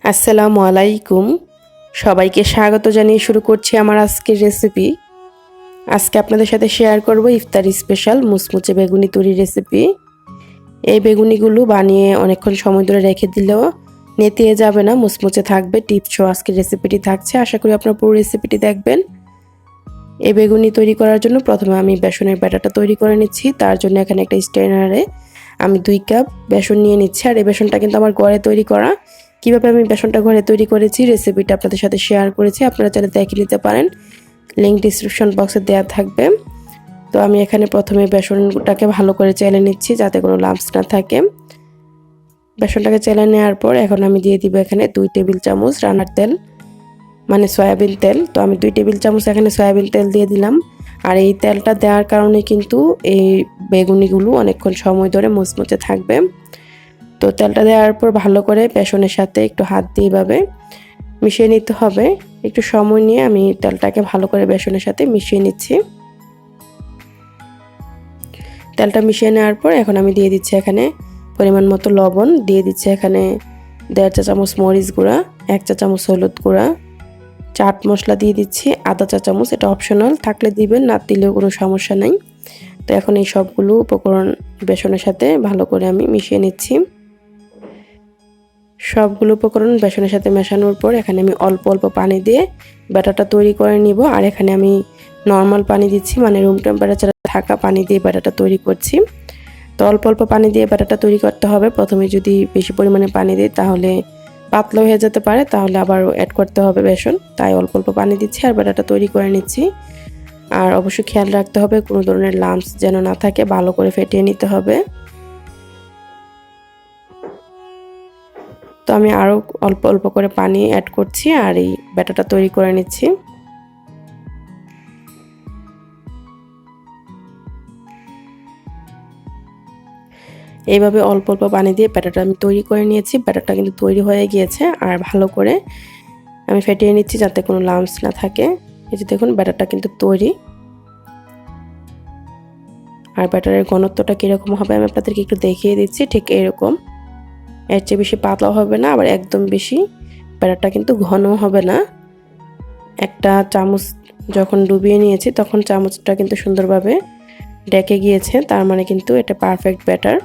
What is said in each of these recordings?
আসসালামু আলাইকুম। সবাইকে স্বাগত জানিয়ে শুরু করছি আমার আজকের রেসিপি। আজকে আপনাদের সাথে শেয়ার করব ইফতার স্পেশাল মুচমুচে বেগুনি তৈরির রেসিপি। এই বেগুনিগুলো বানিয়ে অনেকক্ষণ সময় ধরে রেখে দিলেও নেতিয়ে যাবে না, মুচমুচে থাকবে। টিপস সহ আজকের রেসিপিটি থাকছে, আশা করি আপনারা পুরো রেসিপিটি দেখবেন। এই বেগুনি তৈরি করার জন্য প্রথমে আমি বেসনের ব্যাটারটা তৈরি করে নিচ্ছি। তার জন্য এখানে একটা স্ট্রেনারে আমি 2 কাপ বেসন নিয়ে নিচ্ছি। আর এই বেসনটা কিন্তু আমার ঘরে তৈরি করা। কিভাবে আমি বেসনটা ঘরে তৈরি করেছি রেসিপিটা আপনাদের সাথে শেয়ার করেছি, আপনারা চাইলে দেখে নিতে পারেন, লিংক ডিসক্রিপশন বক্সে দেওয়া থাকবে। তো আমি এখানে প্রথমে বেসনটাকে ভালো করে চেলে নিচ্ছি যাতে কোনো লাম্পস না থাকে। বেসনটাকে চেলে নেওয়ার পর এখন আমি দিয়ে দিব এখানে 2 টেবিল চামচ রান্নার তেল, মানে সয়াবিন তেল। তো আমি 2 টেবিল চামচ এখানে সয়াবিন তেল দিয়ে দিলাম। আর এই তেলটা দেওয়ার কারণে কিন্তু এই বেগুনিগুলো অনেকক্ষণ সময় ধরে মুচমুচে থাকবে। তো তেলটা দেওয়ার পর ভালো করে বেসনের সাথে একটু হাত দিয়ে এভাবে মিশিয়ে নিতে হবে। একটু সময় নিয়ে আমি তেলটাকে ভালো করে বেসনের সাথে মিশিয়ে নিচ্ছি। তেলটা মিশিয়ে নেওয়ার পর এখন আমি দিয়ে দিচ্ছি এখানে পরিমাণ মতো লবণ, দিয়ে দিচ্ছি এখানে 1.5 চা চামচ মরিচ গুঁড়া, 1 চা চামচ হলুদ গুঁড়া, চাট মশলা দিয়ে দিচ্ছি আধা চা চামচ। এটা অপশনাল, থাকলে দিবেন, না দিলেও কোনো সমস্যা নেই। তো এখন এই সবগুলো উপকরণ বেসনের সাথে ভালো করে আমি মিশিয়ে নিচ্ছি। সবগুলো উপকরণ বেসনের সাথে মেশানোর পর এখানে আমি অল্প অল্প পানি দিয়ে ব্যাটারটা তৈরি করে নিব। আর এখানে আমি নর্মাল পানি দিচ্ছি, মানে রুম টেম্পারেচারে থাকা পানি দিয়ে ব্যাটারটা তৈরি করছি। তো অল্প অল্প পানি দিয়ে ব্যাটারটা তৈরি করতে হবে। প্রথমে যদি বেশি পরিমাণে পানি দিই তাহলে পাতলা হয়ে যেতে পারে, তাহলে আবার অ্যাড করতে হবে বেসন। তাই অল্প অল্প পানি দিচ্ছি আর ব্যাটারটা তৈরি করে নিচ্ছি। আর অবশ্যই খেয়াল রাখতে হবে কোনো ধরনের লাম্পস যেন না থাকে, ভালো করে ফেটিয়ে নিতে হবে। তো আমি আরও অল্প অল্প করে পানি অ্যাড করছি আর এই ব্যাটারটা তৈরি করে নিচ্ছি। এইভাবে অল্প অল্প পানি দিয়ে ব্যাটারটা আমি তৈরি করে নিয়েছি। ব্যাটারটা কিন্তু তৈরি হয়ে গিয়েছে আর ভালো করে আমি ফেটিয়ে নিচ্ছি যাতে কোনো লাম্পস না থাকে। এই যে দেখুন ব্যাটারটা কিন্তু তৈরি। আর ব্যাটারের ঘনত্বটা কীরকম হবে আমি আপনাদেরকে একটু দেখিয়ে দিচ্ছি। ঠিক এরকম, এর চেয়ে বেশি পাতলাও হবে না, আবার একদম বেশি ব্যাটারটা কিন্তু ঘনও হবে না। একটা চামচ যখন ডুবিয়ে নিয়েছি তখন চামচটা কিন্তু সুন্দরভাবে ঢেকে গিয়েছে, তার মানে কিন্তু এটা পারফেক্ট ব্যাটার।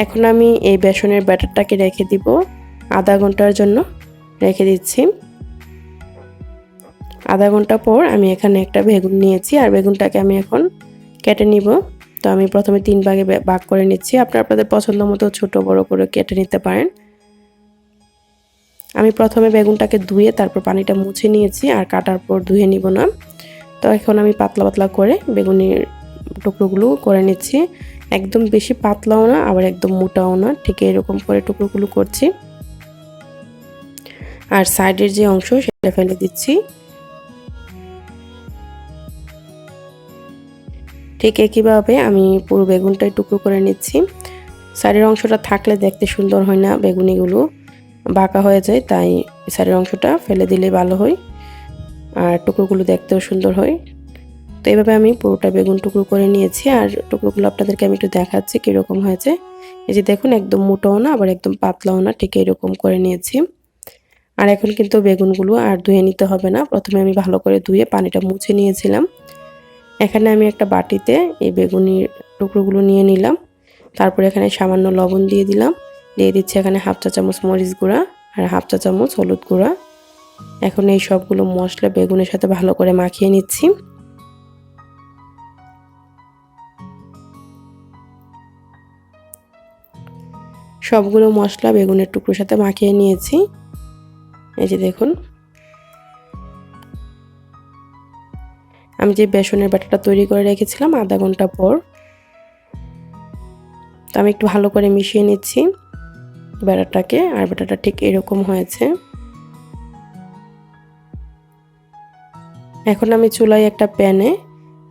এখন আমি এই বেসনের ব্যাটারটাকে রেখে দিব আধা ঘন্টার জন্য, রেখে দিচ্ছি। আধা ঘন্টা পর আমি এখানে একটা বেগুন নিয়েছি আর বেগুনটাকে আমি এখন কেটে নিব। তো আমি প্রথমে 3 ভাগে ভাগ করে নিচ্ছি, আপনারা আপনাদের পছন্দ মতো ছোট বড় করে কেটে নিতে পারেন। আমি প্রথমে বেগুনটাকে ধুয়ে তারপর পানিটা মুছে নিয়েছি, আর কাটার পর ধুয়ে নিব না। তো এখন আমি পাতলা পাতলা করে বেগুনের টুকরোগুলো করে নিচ্ছি। একদম বেশি পাতলাও না, আবার একদম মোটাও না, ঠিক এরকম করে টুকরোগুলো করছি। আর সাইডের যে অংশ সেটা ফেলে দিচ্ছি। ঠিক একইভাবে আমি পুরো বেগুনটাই টুকরো করে নিচ্ছি। সাইডের অংশটা থাকলে দেখতে সুন্দর হয় না, বেগুনিগুলো বাঁকা হয়ে যায়, তাই সাইডের অংশটা ফেলে দিলে ভালো হয় আর টুকরোগুলো দেখতেও সুন্দর হয়। তো এইভাবে আমি পুরোটা বেগুন টুকরো করে নিয়েছি আর টুকরোগুলো আপনাদেরকে আমি একটু দেখাচ্ছি কীরকম হয়েছে। এই যে দেখুন একদম মোটাও না, আবার একদম পাতলাও না, ঠিক এরকম করে নিয়েছি। আর এখন কিন্তু বেগুনগুলো আর ধুয়ে নিতে হবে না, প্রথমে আমি ভালো করে ধুয়ে পানিটা মুছে নিয়েছিলাম। এখানে আমি একটা বাটিতে এই বেগুনির টুকরোগুলো নিয়ে নিলাম। তারপর এখানে সামান্য লবণ দিয়ে দিলাম, দিয়ে দিচ্ছি এখানে 1/2 চা চামচ মরিচ গুঁড়া আর 1/2 চা চামচ হলুদ গুঁড়া। এখন এই সবগুলো মশলা বেগুনের সাথে ভালো করে মাখিয়ে নিচ্ছি। সবগুলো মশলা বেগুনের টুকরোর সাথে মাখিয়ে নিয়েছি। এই যে দেখুন আমি যে বেসনের ব্যাটারটা তৈরি করে রেখেছিলাম আধা ঘন্টা পর, তো আমি একটু ভালো করে মিশিয়ে নিচ্ছি ব্যাটারটাকে। আর ব্যাটারটা ঠিক এরকম হয়েছে। এখন আমি চুলায় একটা প্যানে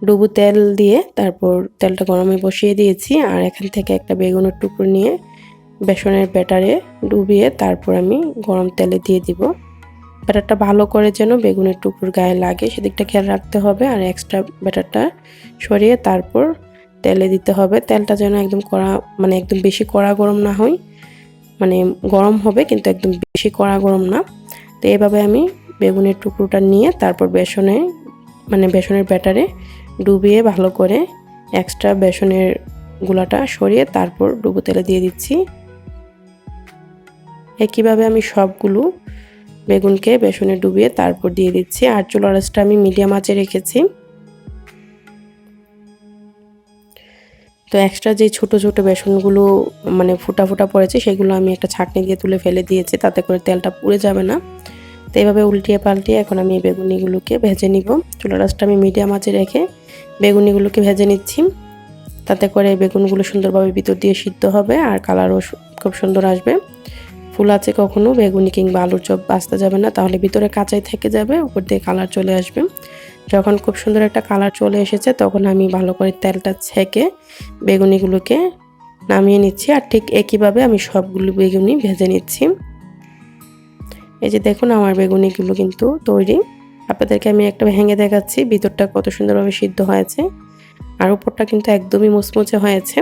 ডুবো তেল দিয়ে তারপর তেলটা গরমে বসিয়ে দিয়েছি। আর এখান থেকে একটা বেগুনের টুকরো নিয়ে বেসনের ব্যাটারে ডুবিয়ে তারপর আমি গরম তেলে দিয়ে দিব। ব্যাটারটা ভালো করে যেন বেগুনের টুকরোর গায়ে লাগে সেদিকটা খেয়াল রাখতে হবে। আর এক্সট্রা ব্যাটারটা সরিয়ে তারপর তেলে দিতে হবে। তেলটা যেন একদম কড়া, মানে একদম বেশি কড়া গরম না হয়, মানে গরম হবে, কিন্তু একদম বেশি কড়া গরম না। তো এভাবে আমি বেগুনের টুকরোটা নিয়ে তারপর বেসনের ব্যাটারে ডুবিয়ে ভালো করে এক্সট্রা বেসনের গুলাটা সরিয়ে তারপর ডুবো তেলে দিয়ে দিচ্ছি। একইভাবে আমি সবগুলো বেগুনকে বেসনে ডুবিয়ে তারপর দিয়ে দিচ্ছি। আর চুলার আঁচটা আমি মিডিয়াম আঁচে রেখেছি। তো এক্সট্রা যে ছোট ছোট বেসনগুলো ফুটা ফুটা পড়েছে সেগুলো আমি একটা ছাঁকনি দিয়ে তুলে ফেলে দিয়েছি, তাতে করে তেলটা পুড়ে যাবে না। তো এইভাবে উল্টিয়ে পাল্টিয়ে এখন আমি এই বেগুনিগুলোকে ভেজে নিব। চুলার আঁচটা আমি মিডিয়াম আঁচে রেখে বেগুনিগুলোকে ভেজে নিচ্ছি, তাতে করে বেগুনগুলো সুন্দরভাবে ভিতর দিয়ে সিদ্ধ হবে আর কালারও খুব সুন্দর আসবে। ফুল আছে কখনো বেগুনি কিংবা আলুর চপ বাঁচতে যাবে না, তাহলে ভিতরে কাঁচাই থেকে যাবে, উপর দিয়ে কালার চলে আসবে। যখন খুব সুন্দর একটা কালার চলে এসেছে তখন আমি ভালো করে তেলটা ছেঁকে বেগুনিগুলোকে নামিয়ে নিচ্ছি। আর ঠিক একইভাবে আমি সবগুলো বেগুনি ভেজে নিচ্ছি। এই যে দেখুন আমার বেগুনিগুলো কিন্তু তৈরি। আপনাদেরকে আমি একটা ভেঙে দেখাচ্ছি ভিতরটা কত সুন্দরভাবে সিদ্ধ হয়েছে, আর উপরটা কিন্তু একদমই মুচমুচে হয়েছে।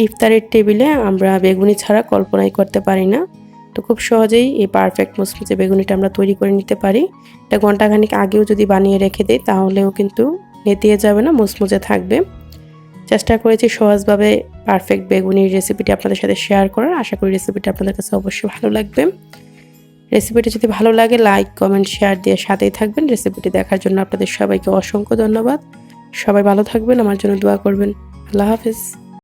ইফতারের টেবিলে আমরা বেগুনি ছাড়া কল্পনাই করতে পারি না। তো খুব সহজেই এই পারফেক্ট মুচমুচে বেগুনিটা আমরা তৈরি করে নিতে পারি। এটা ঘন্টাখানিক আগেও যদি বানিয়ে রেখে দিই তাহলেও কিন্তু নেতিয়ে যাবে না, মুচমুচে থাকবে। চেষ্টা করেছি সহজভাবে পারফেক্ট বেগুনির রেসিপিটি আপনাদের সাথে শেয়ার করার। আশা করি রেসিপিটা আপনাদের কাছে অবশ্যই ভালো লাগবে। রেসিপিটি যদি ভালো লাগে লাইক কমেন্ট শেয়ার দিয়ে সাথেই থাকবেন। রেসিপিটি দেখার জন্য আপনাদের সবাইকে অসংখ্য ধন্যবাদ। সবাই ভালো থাকবেন, আমার জন্য দোয়া করবেন। আল্লাহ হাফেজ।